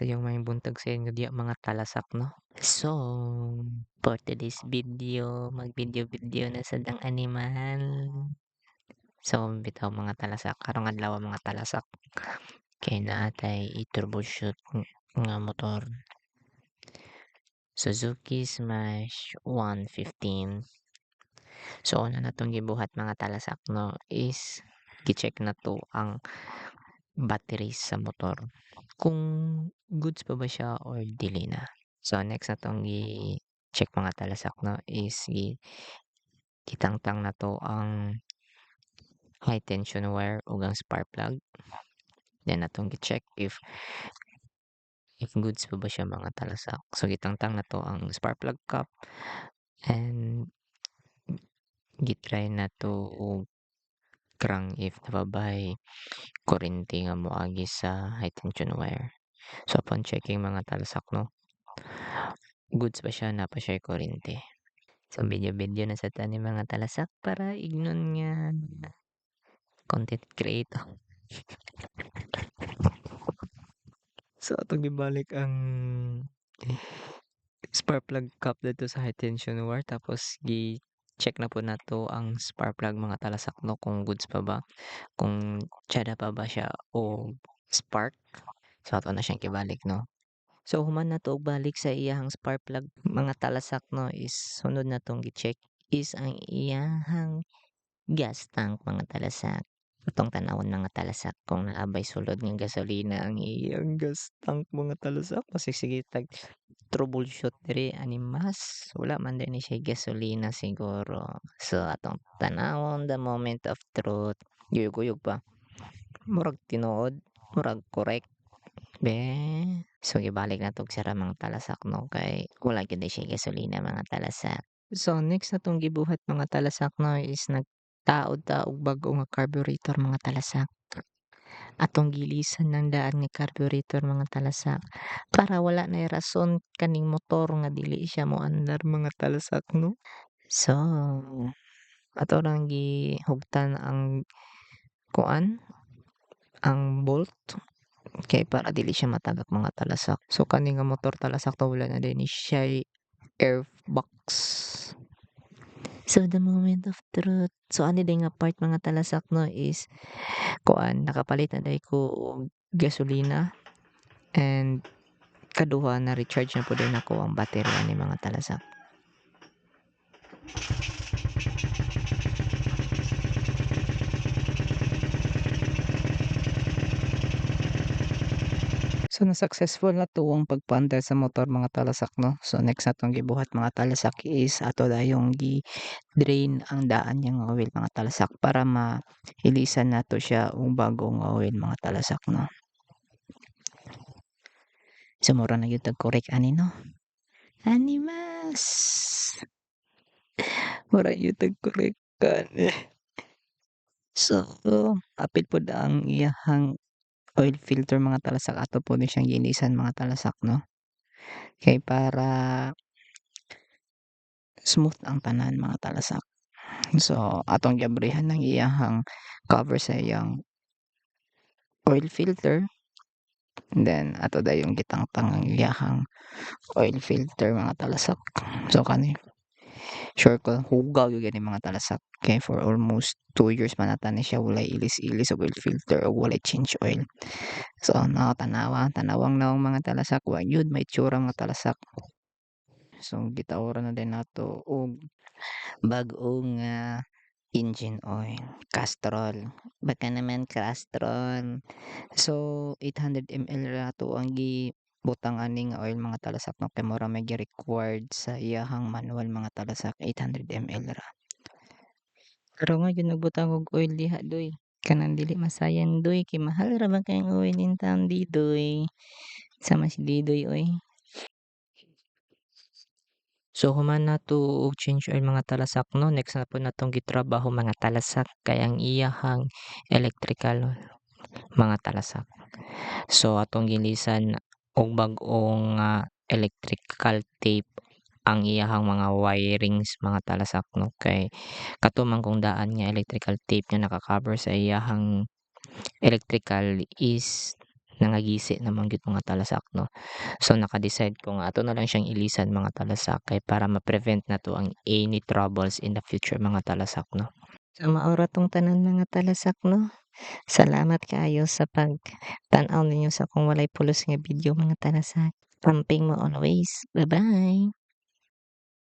Sa yung may buntag sa inyo diya mga talasak, no? So, for today's video, mag-video-video na sad ang animal. So, bitaw mga talasak, karong adlaw mga talasak. Kay naatay i-troubleshoot nga motor. Suzuki Smash 115. So, una natong gibuhat mga talasak, no, is gi-check na to ang battery sa motor. Kung goods pa ba siya or dili na. So, next natong i-check mga talasak, no, is gitangtang na to ang high tension wire ug ang spark plug. Then natong gi-check if goods pa ba siya mga talasak. So, gitangtang na to ang spark plug cap and gitry na to og crank if nababahay kuryente nga moagi sa high tension wire. So, upon checking mga talasak, no, goods pa siya, na pa siya kuryente. So, video-video na sa ni mga talasak para ignon nga content creator. So, atong gibalik ang spark plug cap dito sa high tension wire, tapos check na po nato ang spark plug mga talasak, no, kung goods pa ba, kung tiyada pa ba siya o spark. So, ato na siyang kibalik, no. So, human na to og balik sa iyahang spark plug mga talasak, no, is sunod na tong gi-check is ang iyahang gas tank mga talasak. Atong tanawon mga talasak kung naabay sulod nga gasolina ang iyang gas tank mga talasak. Sige tag troubleshoot diri animas. Wala man din ni siya gasolina siguro. So, atong tanawon the moment of truth. Guyog-guyog pa. Murag tinuod, murag correct. Be, so gibalik na tog sira mga talasak, no, kay wala gyud siya gasolina mga talasak. So next natong gibuhat mga talasak, no, is nagtaod ta og bag-o nga carburetor mga talasak. Atong gilisan ng daan nga carburetor mga talasak para wala nay rason kaning motor nga dili siya moandar mga talasak, no. So, ato lang gihugtan ang kuan, ang bolt. Kay para dili siya matagak mga talasak. So kani nga motor talasak to wala na din ni siya'y air box. So the moment of truth. So ani day nga part mga talasak, no, is kuan nakapalit na day ko og gasolina and kaduha na recharge na pud nako ang battery ani mga talasak. So na-successful na to ang pagpaandar sa motor mga talasak, no. So next natong gibuhat mga talasak is ato dayong drain ang daan niyang oil mga talasak para mailisan nato siya og bagong oil mga talasak, no. So mura na gyud tag correct ani, no. Animas. Mura gyud tag correct kan. So, apil pod ang iyahang oil filter mga talasak ato po ni siyang ginisan mga talasak, no. Kay para smooth ang tanan mga talasak. So, atong giabrihan ng iyahang cover sa iyang oil filter. Then ato dayong gitangtang ang iyahang oil filter mga talasak. So kani sure ko hugaw gyud gani mga talasak. Kay for almost 2 years man ata ni siya walay ilis-ilis og oil filter o walay change oil. So tanawang naong mga talasak wa gyud may itsura mga talasak. So gitawran na din nato og bag-ong engine oil, Castrol. Baka naman Castrol. So 800 ml ra to ang gibutang ani nga oil mga talasak, no, kay mura may gi-required sa iyahang manual mga talasak 800 ml ra. Pero nga gyud nagbutang og oil diha doy. Kanang dili masayan doy kay mahal ra ba kay ang oil in town di doy. Sama si Didoy oy. So human nato og change oil mga talasak, no, next na po natong gitrabaho mga talasak kay ang iyahang electrical mga talasak. So atong gilisan og bag-ong electrical tape ang iyahang mga wirings mga talasak, no, kay katuman kung daan nga electrical tape nga naka-cover sa iyahang electrical is nangagisi naman gyud mga talasak 'no. So naka-decide ko nga ato na lang siyang ilisan mga talasak kay para ma-prevent nato ang any troubles in the future mga talasak 'no. So mao ra 'tong tanan mga talasak 'no. Salamat kaayo sa pagtan-aw ninyo sa akong walay pulos nga video mga talasak. Amping mo always. Bye-bye.